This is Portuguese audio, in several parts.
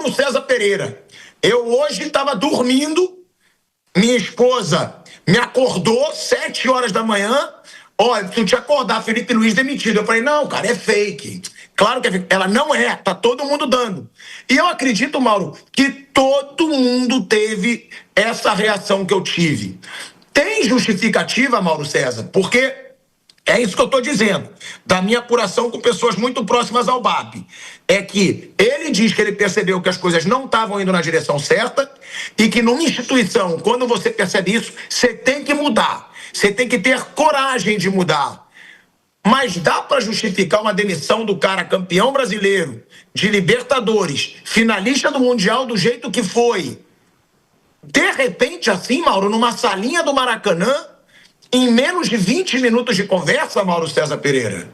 Mauro César Pereira, eu hoje estava dormindo, minha esposa me acordou 7 horas da manhã, olha, tu te acordar, Felipe Luiz demitido. Eu falei, não, cara, é fake. Claro que é fake. Ela não é, tá todo mundo dando. E eu acredito, Mauro, que todo mundo teve essa reação que eu tive. Tem justificativa, Mauro César, porque é isso que eu estou dizendo, da minha apuração com pessoas muito próximas ao BAP. É que ele diz que ele percebeu que as coisas não estavam indo na direção certa e que numa instituição, quando você percebe isso, você tem que mudar. Você tem que ter coragem de mudar. Mas dá para justificar uma demissão do cara campeão brasileiro, de Libertadores, finalista do Mundial do jeito que foi. De repente, assim, Mauro, numa salinha do Maracanã, em menos de 20 minutos de conversa, Mauro César Pereira?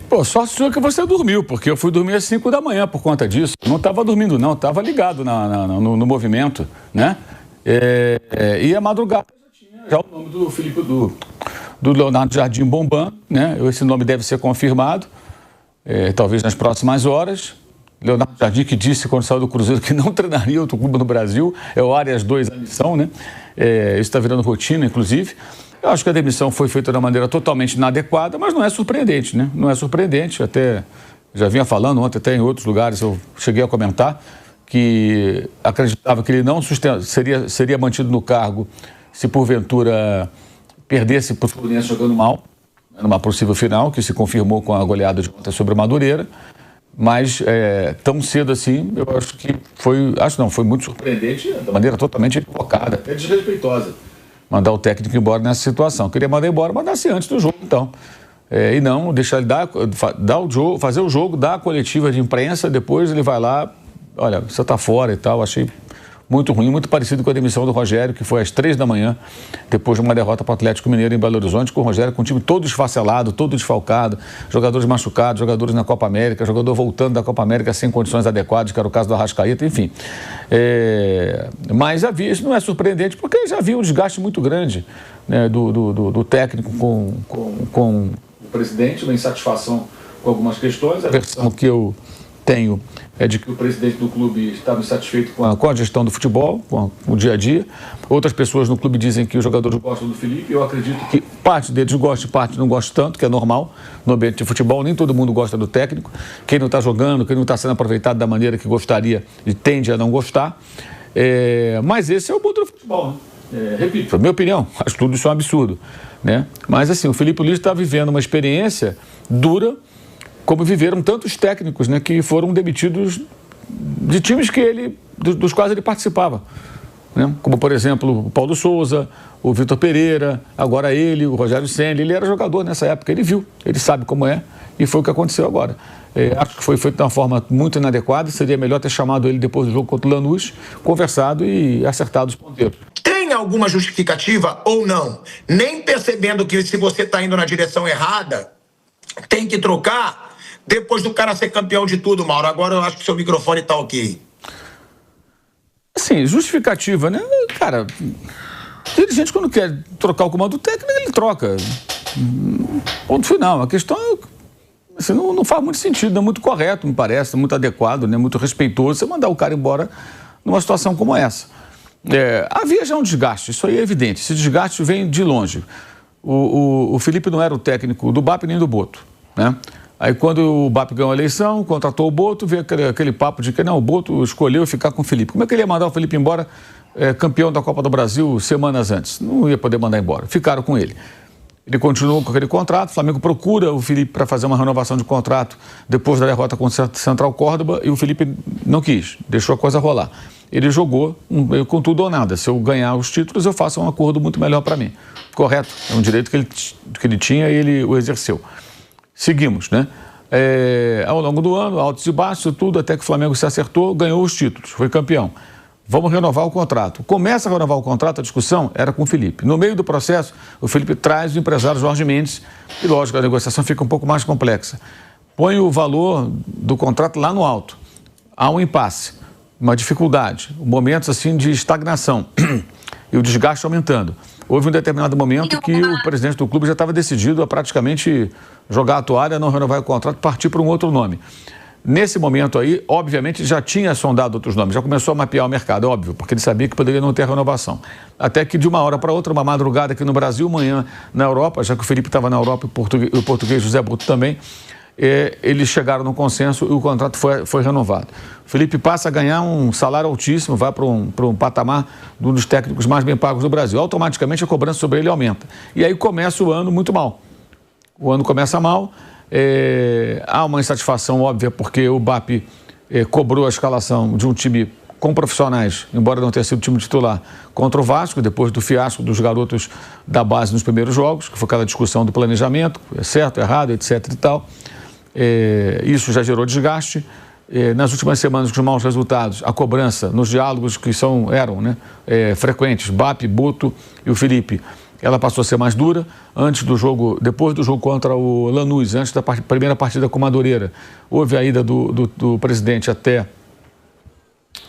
Pô, sorte sua que você dormiu, porque eu fui dormir às 5 da manhã por conta disso. Não estava dormindo, não, estava ligado no movimento, né? E a madrugada já tinha já o nome do Felipe, do Leonardo Jardim Bombam, né? Esse nome deve ser confirmado, talvez nas próximas horas. Leonardo Jardim, que disse quando saiu do Cruzeiro que não treinaria outro clube no Brasil, é o Arias 2 a missão, né? Isso está virando rotina, inclusive. Eu acho que a demissão foi feita de uma maneira totalmente inadequada, mas não é surpreendente, né? Não é surpreendente, até já vinha falando ontem, até em outros lugares eu cheguei a comentar que acreditava que ele não seria mantido no cargo se porventura perdesse para o Fluminense jogando mal, numa possível final, que se confirmou com a goleada de ontem sobre o Madureira, mas tão cedo assim, eu acho que foi muito surpreendente, de maneira totalmente equivocada, até desrespeitosa. Mandar o técnico embora nessa situação. Queria mandar embora, mandasse antes do jogo, então. E não deixar ele fazer o jogo, dar a coletiva de imprensa, depois ele vai lá, olha, você está fora e tal. Achei muito ruim, muito parecido com a demissão do Rogério, que foi às 3 da manhã, depois de uma derrota para o Atlético Mineiro em Belo Horizonte, com o Rogério com o time todo esfacelado, todo desfalcado, jogadores machucados, jogadores na Copa América, jogador voltando da Copa América sem condições adequadas, que era o caso do Arrascaeta, enfim. Mas isso não é surpreendente, porque já havia um desgaste muito grande, né, do técnico com o presidente, uma insatisfação com algumas questões. A versão que eu tenho é de que o presidente do clube estava insatisfeito com a gestão do futebol, com o dia a dia. Outras pessoas no clube dizem que os jogadores gostam do Felipe. Eu acredito que parte deles gosta e parte não gosta tanto, que é normal no ambiente de futebol. Nem todo mundo gosta do técnico. Quem não está jogando, quem não está sendo aproveitado da maneira que gostaria e tende a não gostar. Mas esse é o mundo do futebol, né? Repito, a minha opinião, acho tudo isso um absurdo, né? Mas assim, o Felipe Luiz está vivendo uma experiência dura, como viveram tantos técnicos, né, que foram demitidos de times dos quais ele participava, né? Como, por exemplo, o Paulo Souza, o Vitor Pereira, agora ele, o Rogério Ceni. Ele era jogador nessa época, ele viu, ele sabe como é, e foi o que aconteceu agora. Acho que foi feito de uma forma muito inadequada, seria melhor ter chamado ele depois do jogo contra o Lanús, conversado e acertado os ponteiros. Tem alguma justificativa ou não? Nem percebendo que se você está indo na direção errada, tem que trocar depois do cara ser campeão de tudo, Mauro. Agora eu acho que seu microfone tá ok. Sim, justificativa, né? Cara, tem gente quando quer trocar o comando técnico, ele troca. Ponto final. A questão assim, não faz muito sentido, não é muito correto, me parece, muito adequado, né? Muito respeitoso você mandar o cara embora numa situação como essa. Havia já um desgaste, isso aí é evidente. Esse desgaste vem de longe. O Felipe não era o técnico do BAP nem do Boto, né? Aí quando o BAP ganhou a eleição, contratou o Boto, veio aquele papo de que não, o Boto escolheu ficar com o Felipe. Como é que ele ia mandar o Felipe embora, campeão da Copa do Brasil semanas antes? Não ia poder mandar embora. Ficaram com ele. Ele continuou com aquele contrato, o Flamengo procura o Felipe para fazer uma renovação de contrato depois da derrota contra o Central Córdoba e o Felipe não quis, deixou a coisa rolar. Ele jogou com tudo ou nada. Se eu ganhar os títulos, eu faço um acordo muito melhor para mim. Correto, é um direito que ele tinha e ele o exerceu. Seguimos, né? Ao longo do ano, altos e baixos, tudo, até que o Flamengo se acertou, ganhou os títulos, foi campeão. Vamos renovar o contrato. Começa a renovar o contrato, a discussão era com o Felipe. No meio do processo, o Felipe traz o empresário Jorge Mendes e, lógico, a negociação fica um pouco mais complexa. Põe o valor do contrato lá no alto. Há um impasse, uma dificuldade, momentos assim de estagnação e o desgaste aumentando. Houve um determinado momento que o presidente do clube já estava decidido a praticamente jogar a toalha, não renovar o contrato, partir para um outro nome. Nesse momento aí, obviamente, já tinha sondado outros nomes, já começou a mapear o mercado, óbvio, porque ele sabia que poderia não ter renovação. Até que de uma hora para outra, uma madrugada aqui no Brasil, manhã na Europa, já que o Felipe estava na Europa e o português José Bruto também, eles chegaram num consenso e o contrato foi renovado. O Felipe passa a ganhar um salário altíssimo, vai para um patamar de um dos técnicos mais bem pagos do Brasil. Automaticamente a cobrança sobre ele aumenta. E aí começa o ano muito mal. O ano começa mal, há uma insatisfação óbvia porque o BAP cobrou a escalação de um time com profissionais, embora não tenha sido time titular, contra o Vasco, depois do fiasco dos garotos da base nos primeiros jogos, que foi aquela discussão do planejamento, é certo, errado, etc. e tal. Isso já gerou desgaste. Nas últimas semanas, com os maus resultados, a cobrança nos diálogos que eram frequentes, BAP, Boto e o Felipe, ela passou a ser mais dura. Depois do jogo contra o Lanús, antes da primeira partida com o Madureira, houve a ida do presidente até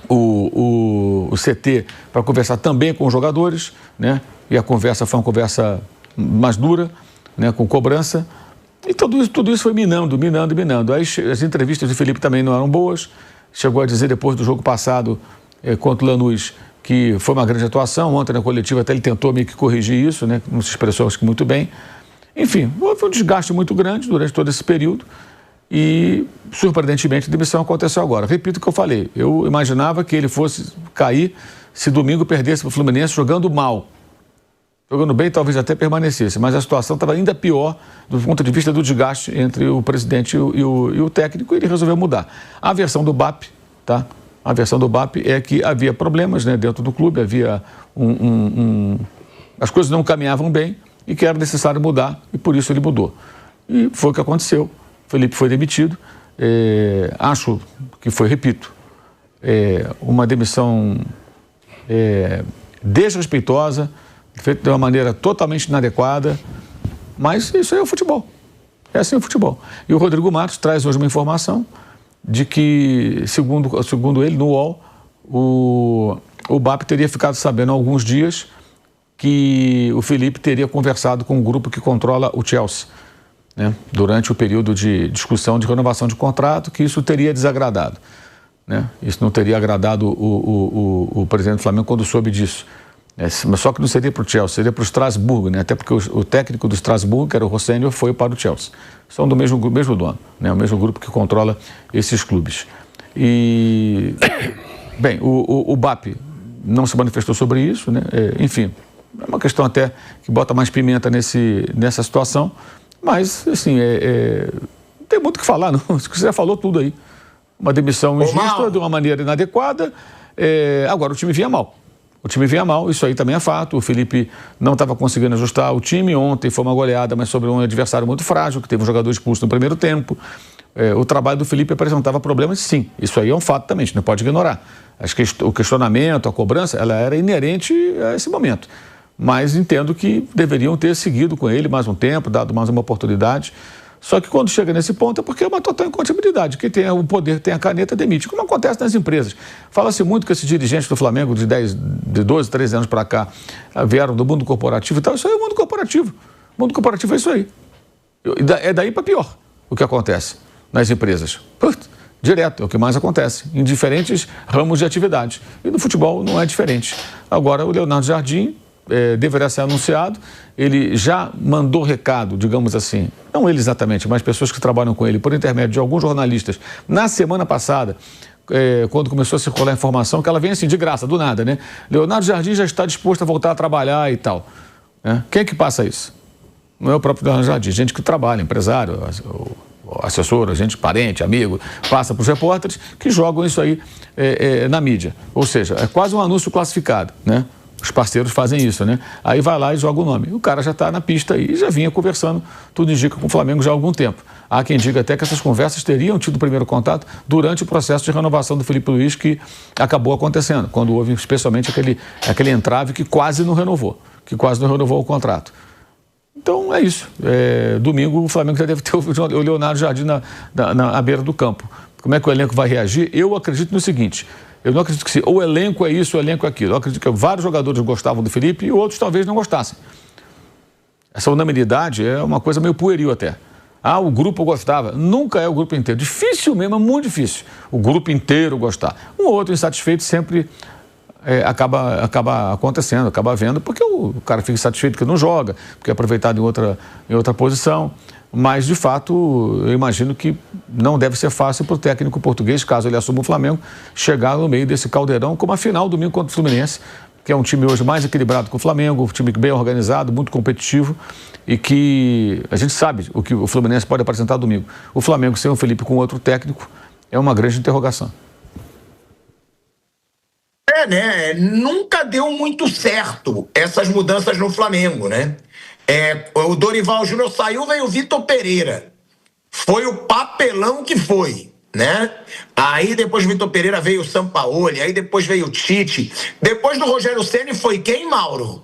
o CT para conversar também com os jogadores, né? E a conversa foi uma conversa mais dura, né? Com cobrança. E tudo isso foi minando. Aí, as entrevistas do Felipe também não eram boas. Chegou a dizer depois do jogo passado contra o Lanús que foi uma grande atuação. Ontem na coletiva até ele tentou meio que corrigir isso, né? Não se expressou acho que muito bem. Enfim, houve um desgaste muito grande durante todo esse período e, surpreendentemente, a demissão aconteceu agora. Repito o que eu falei. Eu imaginava que ele fosse cair se domingo perdesse para o Fluminense jogando mal. Jogando bem, talvez até permanecesse, mas a situação estava ainda pior do ponto de vista do desgaste entre o presidente e o técnico, e ele resolveu mudar. A versão do BAP, tá? A versão do BAP é que havia problemas, né, dentro do clube, havia as coisas não caminhavam bem e que era necessário mudar, e por isso ele mudou. E foi o que aconteceu. O Felipe foi demitido. Acho que foi, repito, uma demissão desrespeitosa, feito de uma maneira totalmente inadequada, mas isso aí é o futebol. É assim o futebol. E o Rodrigo Matos traz hoje uma informação de que, segundo ele, no UOL, o BAP teria ficado sabendo há alguns dias que o Felipe teria conversado com um grupo que controla o Chelsea, né, durante o período de discussão de renovação de contrato, que isso teria desagradado, né? Isso não teria agradado o presidente do Flamengo quando soube disso. Mas só que não seria para o Chelsea, seria para o Strasbourg, né? Até porque o técnico do Strasbourg, que era o Rossenior, foi para o Chelsea. São do mesmo dono, né? O mesmo grupo que controla esses clubes. E, bem, o BAP não se manifestou sobre isso, né? Enfim, é uma questão até que bota mais pimenta nessa situação, mas, assim, não tem muito o que falar, não. Você já falou tudo aí. Uma demissão injusta, de uma maneira inadequada. Agora, o time vinha mal. Isso aí também é fato. O Felipe não estava conseguindo ajustar o time. Ontem foi uma goleada, mas sobre um adversário muito frágil, que teve um jogador expulso no primeiro tempo. O trabalho do Felipe apresentava problemas, sim. Isso aí é um fato também, a gente não pode ignorar. Acho que o questionamento, a cobrança, ela era inerente a esse momento. Mas entendo que deveriam ter seguido com ele mais um tempo, dado mais uma oportunidade. Só que quando chega nesse ponto é porque é uma total incompatibilidade. Quem tem o poder, tem a caneta, demite. Como acontece nas empresas. Fala-se muito que esses dirigentes do Flamengo de 12, 13 anos para cá vieram do mundo corporativo e tal. Isso aí é o mundo corporativo. O mundo corporativo é isso aí. É daí para pior o que acontece nas empresas. Direto, é o que mais acontece, em diferentes ramos de atividade. E no futebol não é diferente. Agora, o Leonardo Jardim deverá ser anunciado. Ele já mandou recado, digamos assim, não ele exatamente, mas pessoas que trabalham com ele, por intermédio de alguns jornalistas, na semana passada, quando começou a circular a informação, que ela vem assim, de graça, do nada, né? Leonardo Jardim já está disposto a voltar a trabalhar e tal. Quem é que passa isso? Não é o próprio Leonardo Jardim, gente que trabalha, empresário, assessor, gente, parente, amigo, passa para os repórteres que jogam isso aí na mídia. Ou seja, é quase um anúncio classificado, né? Os parceiros fazem isso, né? Aí vai lá e joga o nome. O cara já está na pista e já vinha conversando, tudo indica, com o Flamengo já há algum tempo. Há quem diga até que essas conversas teriam tido o primeiro contato durante o processo de renovação do Felipe Luiz, que acabou acontecendo, quando houve especialmente aquele entrave que quase não renovou o contrato. Então é isso. Domingo o Flamengo já deve ter o Leonardo Jardim à beira do campo. Como é que o elenco vai reagir? Eu acredito no seguinte: eu não acredito que o elenco é isso, o elenco é aquilo. Eu acredito que vários jogadores gostavam do Felipe e outros talvez não gostassem. Essa unanimidade é uma coisa meio pueril até. Ah, o grupo gostava. Nunca é o grupo inteiro. Difícil mesmo, é muito difícil o grupo inteiro gostar. Um ou outro insatisfeito sempre acaba acontecendo, acaba vendo, porque o cara fica insatisfeito que não joga, porque é aproveitado em outra posição. Mas, de fato, eu imagino que não deve ser fácil para o técnico português, caso ele assuma o Flamengo, chegar no meio desse caldeirão, como a final domingo contra o Fluminense, que é um time hoje mais equilibrado que o Flamengo, um time bem organizado, muito competitivo, e que a gente sabe o que o Fluminense pode apresentar domingo. O Flamengo sem o Felipe com outro técnico é uma grande interrogação. Né? Nunca deu muito certo essas mudanças no Flamengo, né? O Dorival Júnior saiu, veio o Vitor Pereira. Foi o papelão que foi, né? Aí depois do Vitor Pereira veio o Sampaoli, aí depois veio o Tite. Depois do Rogério Ceni foi quem, Mauro?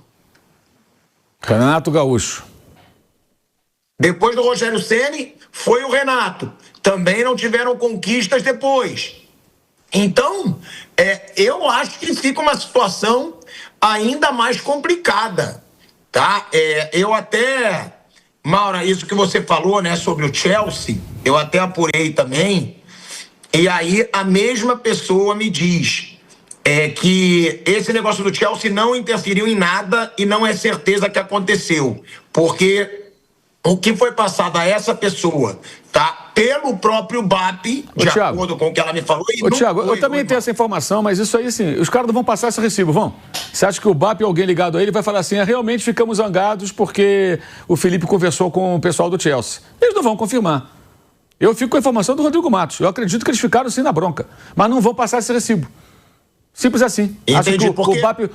Renato Gaúcho. Depois do Rogério Ceni foi o Renato. Também não tiveram conquistas depois. Então, eu acho que fica uma situação ainda mais complicada, tá? Eu até, Maura, isso que você falou, né, sobre o Chelsea, eu até apurei também, e aí a mesma pessoa me diz que esse negócio do Chelsea não interferiu em nada e não é certeza que aconteceu, porque o que foi passado a essa pessoa, tá? Pelo próprio BAP, de acordo com o que ela me falou. Ô, Thiago, eu também tenho essa informação, mas isso aí, sim, os caras não vão passar esse recibo, vão? Você acha que o BAP, alguém ligado a ele, vai falar assim, realmente ficamos zangados porque o Felipe conversou com o pessoal do Chelsea. Eles não vão confirmar. Eu fico com a informação do Rodrigo Matos. Eu acredito que eles ficaram sim na bronca, mas não vão passar esse recibo. Simples assim. Acho que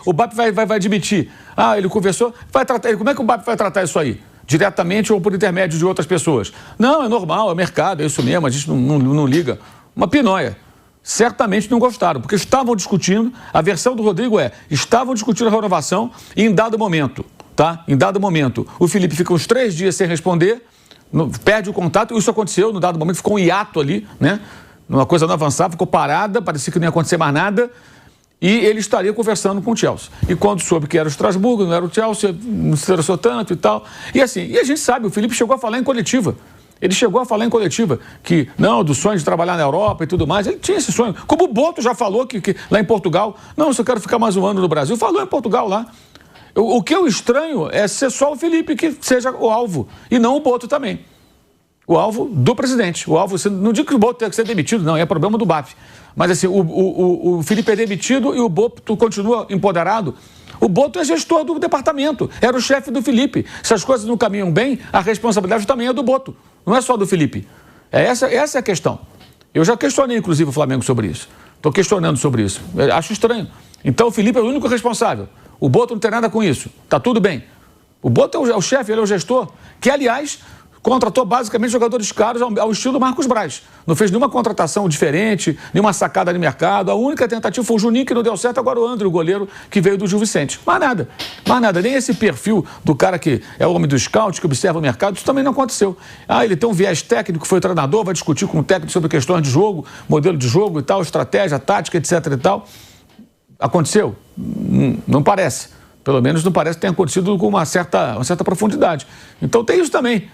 o BAP vai admitir. Ah, ele conversou, vai tratar. Como é que o BAP vai tratar isso aí? Diretamente ou por intermédio de outras pessoas? Não, é normal, é mercado, é isso mesmo, a gente não liga. Uma pinóia. Certamente não gostaram, porque estavam discutindo, a versão do Rodrigo estavam discutindo a renovação e em dado momento, tá? Em dado momento, o Felipe fica uns 3 dias sem responder, perde o contato, isso aconteceu, no dado momento ficou um hiato ali, né? Uma coisa não avançava, ficou parada, parecia que não ia acontecer mais nada. E ele estaria conversando com o Chelsea. E quando soube que era o Estrasburgo, não era o Chelsea, não se interessou tanto e tal. E assim, e a gente sabe, o Felipe chegou a falar em coletiva. Ele chegou a falar em coletiva que, não, do sonho de trabalhar na Europa e tudo mais. Ele tinha esse sonho. Como o Boto já falou que lá em Portugal, não, se eu quero ficar mais um ano no Brasil, falou em Portugal lá. O que eu estranho é ser só o Felipe que seja o alvo, e não o Boto também. O alvo do presidente. O alvo, não digo que o Boto tenha que ser demitido, não, é problema do BAP. Mas assim, o Felipe é demitido e o Boto continua empoderado. O Boto é gestor do departamento, era o chefe do Felipe. Se as coisas não caminham bem, a responsabilidade também é do Boto, não é só do Felipe. Essa é a questão. Eu já questionei, inclusive, o Flamengo sobre isso. Estou questionando sobre isso. Eu acho estranho. Então o Felipe é o único responsável. O Boto não tem nada com isso. Está tudo bem. O Boto é o chefe, ele é o gestor, que, aliás, contratou basicamente jogadores caros ao estilo Marcos Braz. Não fez nenhuma contratação diferente, nenhuma sacada de mercado. A única tentativa foi o Juninho, que não deu certo, agora o André, o goleiro, que veio do Gil Vicente. Mais nada. Mais nada. Nem esse perfil do cara que é o homem do scout, que observa o mercado, isso também não aconteceu. Ah, ele tem um viés técnico, foi treinador, vai discutir com o técnico sobre questões de jogo, modelo de jogo e tal, estratégia, tática, etc e tal. Aconteceu? Não parece. Pelo menos não parece que tenha acontecido com uma certa profundidade. Então tem isso também.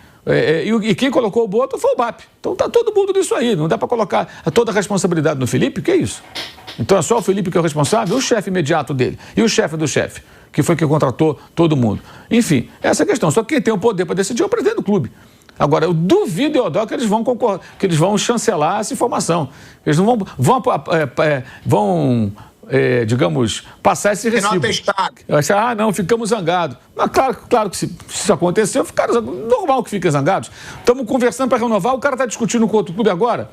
E quem colocou o Boto foi o BAP. Então tá todo mundo nisso aí. Não dá para colocar toda a responsabilidade no Felipe, que é isso? Então é só o Felipe que é o responsável, o chefe imediato dele e o chefe do chefe, que foi quem contratou todo mundo. Enfim, essa é a questão. Só que quem tem o poder para decidir é o presidente do clube. Agora, eu duvido, Eudó, que eles vão concorrer, que eles vão chancelar essa informação. Eles não vão digamos, passar esse recibo. Não, ficamos zangados. Mas claro que se isso aconteceu, ficaram zangados. Normal que fiquem zangados. Estamos conversando para renovar, o cara está discutindo com outro clube agora.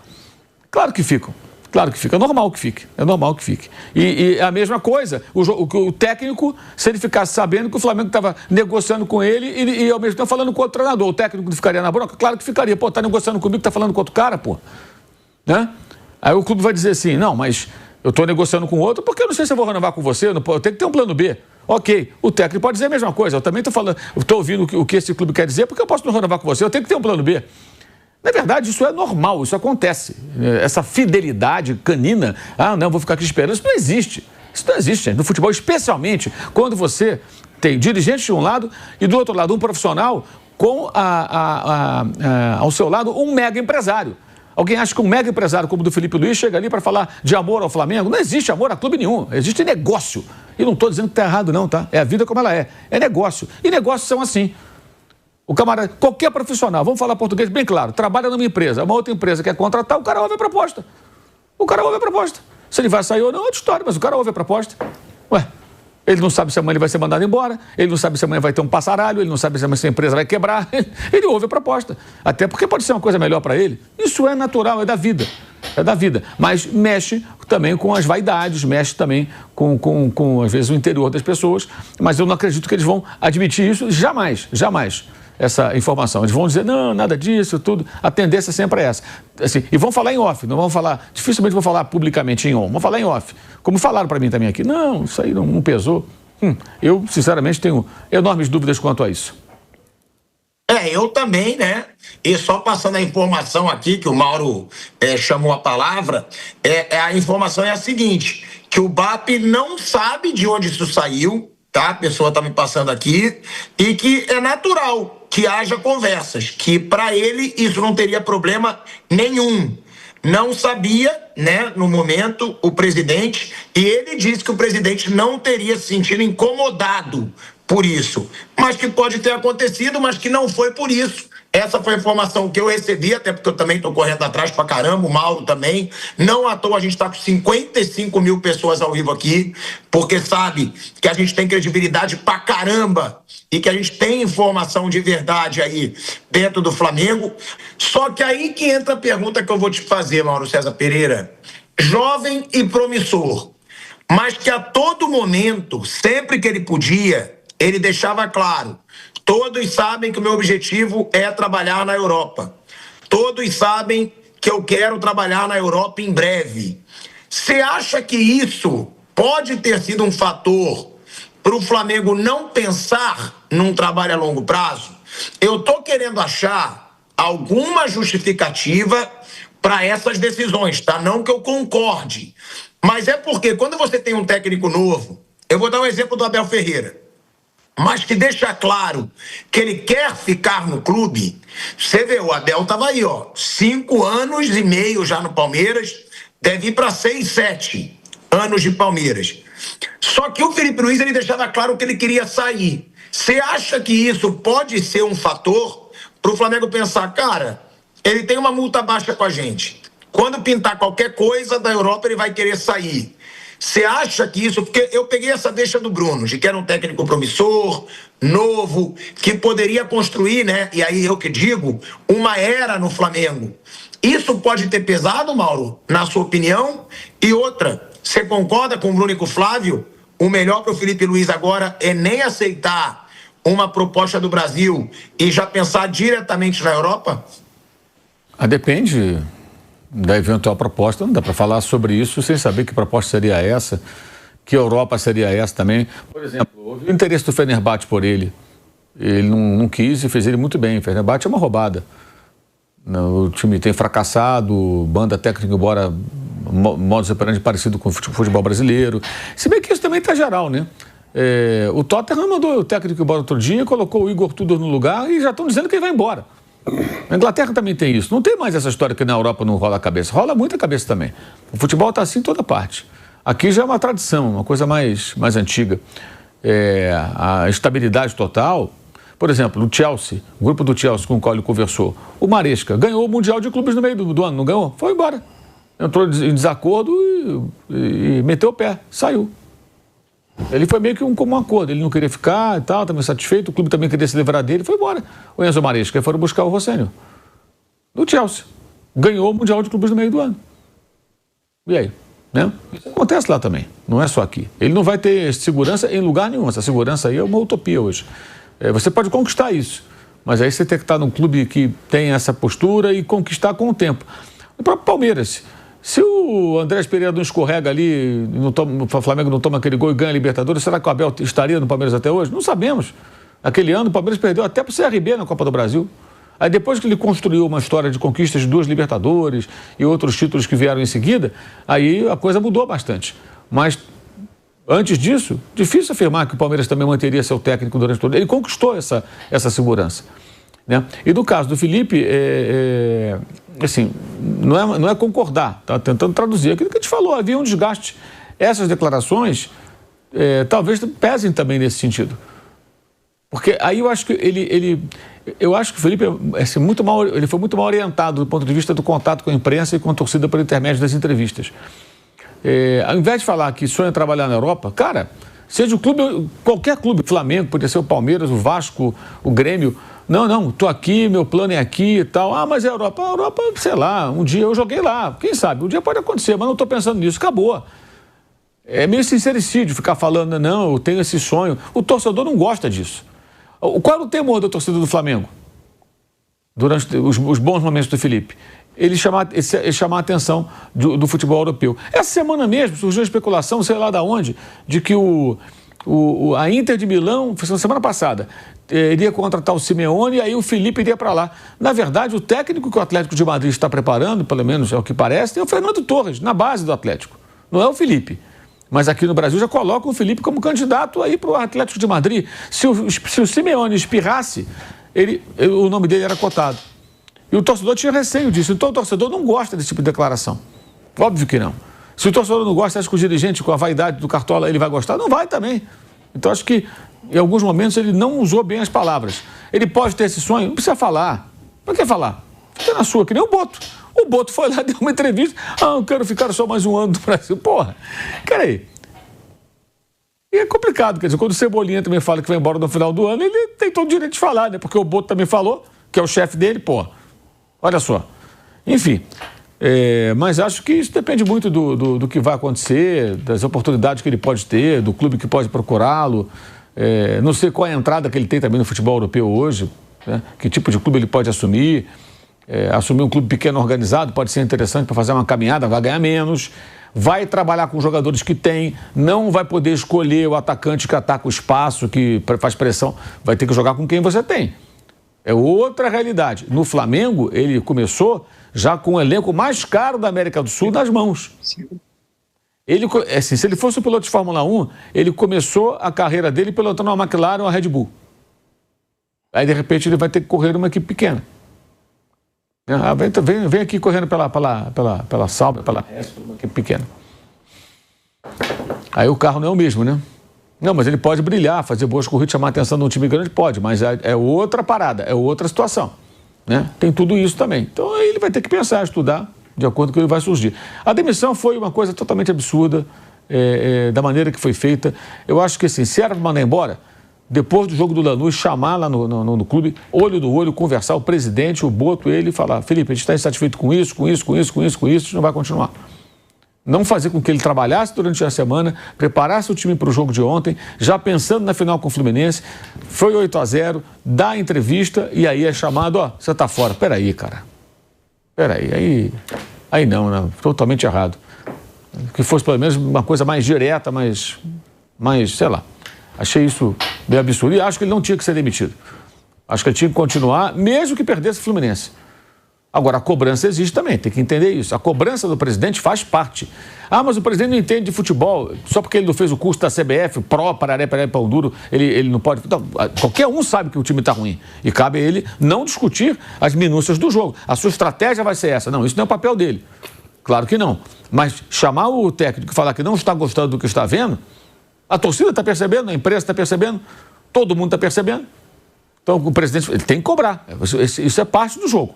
Claro que ficam. Claro que fica. É normal que fique. É normal que fique. E a mesma coisa, o técnico, se ele ficasse sabendo que o Flamengo estava negociando com ele e ao mesmo tempo falando com outro treinador, o técnico ficaria na bronca? Claro que ficaria. Pô, tá negociando comigo, tá falando com outro cara, pô. Né? Aí o clube vai dizer assim, não, mas eu estou negociando com outro porque eu não sei se eu vou renovar com você, eu tenho que ter um plano B. Ok, o técnico pode dizer a mesma coisa, eu também estou ouvindo o que esse clube quer dizer porque eu posso não renovar com você, eu tenho que ter um plano B. Na verdade, isso é normal, isso acontece. Essa fidelidade canina, não, vou ficar aqui esperando, isso não existe. Isso não existe, gente. No futebol, especialmente quando você tem dirigente de um lado e do outro lado um profissional com ao seu lado um mega empresário. Alguém acha que um mega empresário como o do Felipe Luiz chega ali para falar de amor ao Flamengo? Não existe amor a clube nenhum, existe negócio. E não estou dizendo que está errado não, tá? É a vida como ela é negócio. E negócios são assim. O camarada, qualquer profissional, vamos falar português bem claro, trabalha numa empresa, uma outra empresa quer contratar, o cara ouve a proposta. Se ele vai sair ou não é outra história, mas o cara ouve a proposta. Ué, ele não sabe se amanhã ele vai ser mandado embora, ele não sabe se amanhã vai ter um passaralho, ele não sabe se amanhã a empresa vai quebrar, ele ouve a proposta. Até porque pode ser uma coisa melhor para ele. Isso é natural, é da vida. Mas mexe também com as vaidades, mexe também com às vezes, o interior das pessoas, mas eu não acredito que eles vão admitir isso jamais, essa informação. Eles vão dizer, não, nada disso, tudo. A tendência sempre é essa. Assim, e vão falar em off, não vão falar, dificilmente vão falar publicamente em on, vão falar em off. Como falaram para mim também aqui, não, isso aí não pesou. Eu, sinceramente, tenho enormes dúvidas quanto a isso. Eu também, né? E só passando a informação aqui, que o Mauro chamou a palavra, a informação é a seguinte, que o BAP não sabe de onde isso saiu, tá? A pessoa está me passando aqui, e que é natural que haja conversas, que para ele isso não teria problema nenhum. Não sabia, né, no momento, o presidente, e ele disse que o presidente não teria se sentido incomodado por isso, mas que pode ter acontecido, mas que não foi por isso. Essa foi a informação que eu recebi, até porque eu também estou correndo atrás pra caramba, o Mauro também. Não à toa a gente está com 55 mil pessoas ao vivo aqui, porque sabe que a gente tem credibilidade pra caramba e que a gente tem informação de verdade aí dentro do Flamengo. Só que aí que entra a pergunta que eu vou te fazer, Mauro César Pereira. Jovem e promissor, mas que a todo momento, sempre que ele podia, ele deixava claro: todos sabem que o meu objetivo é trabalhar na Europa. Todos sabem que eu quero trabalhar na Europa em breve. Você acha que isso pode ter sido um fator para o Flamengo não pensar num trabalho a longo prazo? Eu estou querendo achar alguma justificativa para essas decisões, tá? Não que eu concorde, mas é porque quando você tem um técnico novo, eu vou dar um exemplo do Abel Ferreira, mas que deixa claro que ele quer ficar no clube. Você vê, o Abel estava aí, 5 anos e meio já no Palmeiras, deve ir para 6, 7 anos de Palmeiras. Só que o Felipe Luiz, ele deixava claro que ele queria sair. Você acha que isso pode ser um fator para o Flamengo pensar, cara, ele tem uma multa baixa com a gente, quando pintar qualquer coisa da Europa ele vai querer sair? Você acha que isso... Porque eu peguei essa deixa do Bruno, de que era um técnico promissor, novo, que poderia construir, né? E aí eu que digo, uma era no Flamengo. Isso pode ter pesado, Mauro, na sua opinião? E outra, você concorda com o Bruno e com o Flávio? O melhor para o Felipe Luiz agora é nem aceitar uma proposta do Brasil e já pensar diretamente na Europa? Depende da eventual proposta, não dá para falar sobre isso sem saber que proposta seria essa, que Europa seria essa também. Por exemplo, houve o interesse do Fenerbahçe por ele. Ele não quis e fez ele muito bem. O Fenerbahçe é uma roubada. O time tem fracassado, banda técnica embora modus operandi parecido com o futebol brasileiro. Se bem que isso também está geral, né? O Tottenham mandou o técnico embora outro dia, colocou o Igor Tudor no lugar e já estão dizendo que ele vai embora. A Inglaterra também tem isso. Não tem mais essa história que na Europa não rola a cabeça. Rola muita cabeça também. O futebol está assim em toda parte. Aqui já é uma tradição, uma coisa mais antiga. A estabilidade total. Por exemplo, o Chelsea, o grupo do Chelsea com o qual ele conversou, o Maresca ganhou o Mundial de Clubes no meio do ano, não ganhou? Foi embora. Entrou em desacordo e meteu o pé, saiu. Ele foi meio que um comum acordo, ele não queria ficar e tal, também satisfeito, o clube também queria se livrar dele, foi embora. O Enzo Maresca, foram buscar o Rossênio, do Chelsea. Ganhou o Mundial de Clubes no meio do ano. E aí? Né? Isso acontece lá também, não é só aqui. Ele não vai ter segurança em lugar nenhum, essa segurança aí é uma utopia hoje. Você pode conquistar isso, mas aí você tem que estar num clube que tem essa postura e conquistar com o tempo. O próprio Palmeiras, se o Andrés Pereira não escorrega ali, o Flamengo não toma aquele gol e ganha a Libertadores, será que o Abel estaria no Palmeiras até hoje? Não sabemos. Aquele ano o Palmeiras perdeu até para o CRB na Copa do Brasil. Aí depois que ele construiu uma história de conquistas de 2 Libertadores e outros títulos que vieram em seguida, aí a coisa mudou bastante. Mas antes disso, difícil afirmar que o Palmeiras também manteria seu técnico durante todo. Ele conquistou essa segurança. né? E no caso do Felipe, assim, não é concordar, está tentando traduzir aquilo que a gente falou, havia um desgaste. Essas declarações talvez pesem também nesse sentido. Porque aí eu acho que eu acho que o Felipe assim, ele foi muito mal orientado do ponto de vista do contato com a imprensa e com a torcida pelo intermédio das entrevistas. Ao invés de falar que sonha trabalhar na Europa, cara, seja o clube, qualquer clube, Flamengo, poderia ser o Palmeiras, o Vasco, o Grêmio. Não, tô aqui, meu plano é aqui e tal. Ah, mas a Europa, sei lá, um dia eu joguei lá, quem sabe, um dia pode acontecer, mas não estou pensando nisso, acabou. É meio sincericídio ficar falando, não, eu tenho esse sonho. O torcedor não gosta disso. Qual era o temor da torcida do Flamengo durante os bons momentos do Felipe? Ele chamar a atenção do futebol europeu. Essa semana mesmo surgiu a especulação, sei lá de onde, de que a Inter de Milão, foi na semana passada, iria contratar o Simeone e aí o Felipe iria para lá. Na verdade, o técnico que o Atlético de Madrid está preparando, pelo menos é o que parece, é o Fernando Torres, na base do Atlético. Não é o Felipe. Mas aqui no Brasil já colocam o Felipe como candidato aí para o Atlético de Madrid. Se o Simeone espirrasse, o nome dele era cotado. E o torcedor tinha receio disso. Então o torcedor não gosta desse tipo de declaração. Óbvio que não. Se o torcedor não gosta, acha que o dirigente, com a vaidade do Cartola, ele vai gostar? Não vai também. Então acho que em alguns momentos ele não usou bem as palavras. Ele pode ter esse sonho, não precisa falar. Para que falar? Fica na sua, que nem o Boto. O Boto foi lá, deu uma entrevista. Eu quero ficar só mais um ano no Brasil. Porra, cara aí. E é complicado, quer dizer, quando o Cebolinha também fala que vai embora no final do ano, ele tem todo o direito de falar, né? Porque o Boto também falou, que é o chefe dele, porra. Olha só. Enfim, mas acho que isso depende muito do que vai acontecer, das oportunidades que ele pode ter, do clube que pode procurá-lo. Não sei qual é a entrada que ele tem também no futebol europeu hoje, né? Que tipo de clube ele pode assumir. Assumir um clube pequeno organizado pode ser interessante para fazer uma caminhada, vai ganhar menos, vai trabalhar com jogadores que tem, não vai poder escolher o atacante que ataca o espaço, que faz pressão, vai ter que jogar com quem você tem. É outra realidade. No Flamengo, ele começou já com o elenco mais caro da América do Sul nas mãos. Ele, assim, se ele fosse um piloto de Fórmula 1, ele começou a carreira dele pilotando uma McLaren ou uma Red Bull. Aí, de repente, ele vai ter que correr numa equipe pequena. Vem aqui correndo pela Sauber, pela Resto, uma equipe pequena. Aí o carro não é o mesmo, né? Não, mas ele pode brilhar, fazer boas corridas, chamar a atenção de um time grande, pode, mas é outra parada, é outra situação, né? Tem tudo isso também. Então ele vai ter que pensar, estudar, de acordo com o que vai surgir. A demissão foi uma coisa totalmente absurda, da maneira que foi feita. Eu acho que assim, se era para mandar embora, depois do jogo do Lanús, chamar lá no clube, olho no olho, conversar, o presidente, o Boto, ele e falar, Felipe, a gente está insatisfeito com isso, a gente não vai continuar. Não fazer com que ele trabalhasse durante a semana, preparasse o time para o jogo de ontem, já pensando na final com o Fluminense, foi 8-0, dá a entrevista e aí é chamado, você está fora. Peraí, cara. Peraí, aí não, totalmente errado. Que fosse pelo menos uma coisa mais direta, mais sei lá. Achei isso bem absurdo e acho que ele não tinha que ser demitido. Acho que ele tinha que continuar, mesmo que perdesse o Fluminense. Agora, a cobrança existe também, tem que entender isso. A cobrança do presidente faz parte. Mas o presidente não entende de futebol, só porque ele não fez o curso da CBF, pararé, pão duro, ele não pode... Não, qualquer um sabe que o time está ruim. E cabe a ele não discutir as minúcias do jogo. A sua estratégia vai ser essa. Não, isso não é o papel dele. Claro que não. Mas chamar o técnico e falar que não está gostando do que está vendo, a torcida está percebendo, a imprensa está percebendo, todo mundo está percebendo. Então, o presidente ele tem que cobrar. Isso é parte do jogo.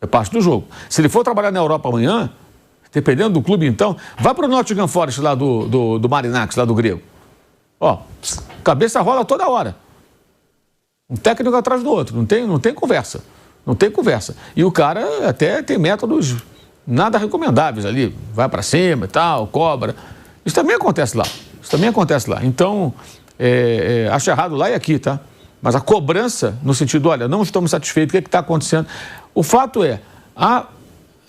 É parte do jogo. Se ele for trabalhar na Europa amanhã, dependendo do clube, então, vá para o Nottingham Forest lá do Marinax, lá do grego. Cabeça rola toda hora. Um técnico atrás do outro. Não tem conversa. Não tem conversa. E o cara até tem métodos nada recomendáveis ali. Vai para cima e tal, cobra. Isso também acontece lá. Então, acho errado lá e aqui, tá? Mas a cobrança, no sentido, olha, não estamos satisfeitos, o que está acontecendo? O fato é, a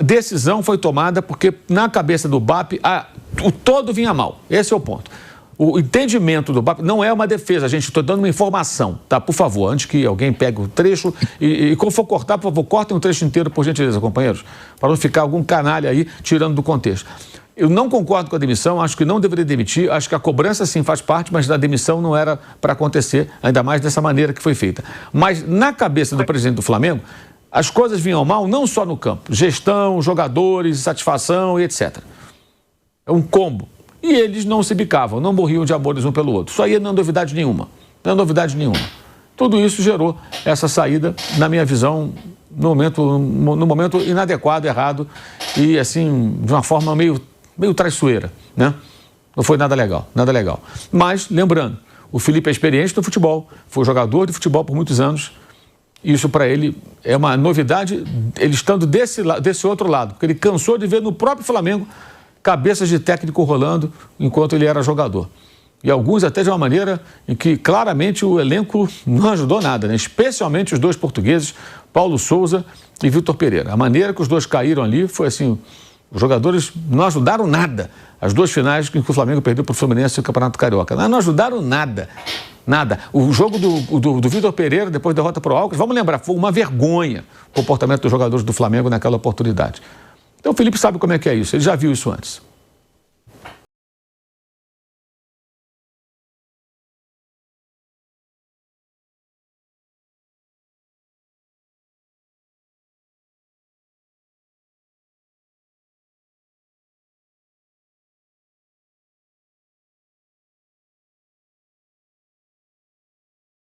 decisão foi tomada porque na cabeça do BAP o todo vinha mal. Esse é o ponto. O entendimento do BAP não é uma defesa, gente, estou dando uma informação, tá? Por favor, antes que alguém pegue o trecho e quando for cortar, por favor, cortem um trecho inteiro, por gentileza, companheiros, para não ficar algum canalha aí tirando do contexto. Eu não concordo com a demissão, acho que não deveria demitir, acho que a cobrança sim faz parte, mas a demissão não era para acontecer, ainda mais dessa maneira que foi feita. Mas na cabeça do presidente do Flamengo, as coisas vinham mal não só no campo, gestão, jogadores, satisfação e etc. É um combo. E eles não se bicavam, não morriam de amores um pelo outro. Isso aí não é novidade nenhuma, não é novidade nenhuma. Tudo isso gerou essa saída, na minha visão, no momento inadequado, errado e assim, de uma forma meio traiçoeira, né? Não foi nada legal, nada legal. Mas, lembrando, o Felipe é experiente no futebol, foi jogador de futebol por muitos anos. Isso para ele é uma novidade, ele estando desse outro lado, porque ele cansou de ver no próprio Flamengo cabeças de técnico rolando enquanto ele era jogador. E alguns até de uma maneira em que claramente o elenco não ajudou nada, né? Especialmente os dois portugueses, Paulo Souza e Vitor Pereira. A maneira que os dois caíram ali foi assim, os jogadores não ajudaram nada. As duas finais que o Flamengo perdeu para o Fluminense e o Campeonato Carioca. Não ajudaram nada. Nada. O jogo do Vitor Pereira, depois da derrota para o Alcas, vamos lembrar, foi uma vergonha o comportamento dos jogadores do Flamengo naquela oportunidade. Então o Felipe sabe como é que é isso, ele já viu isso antes.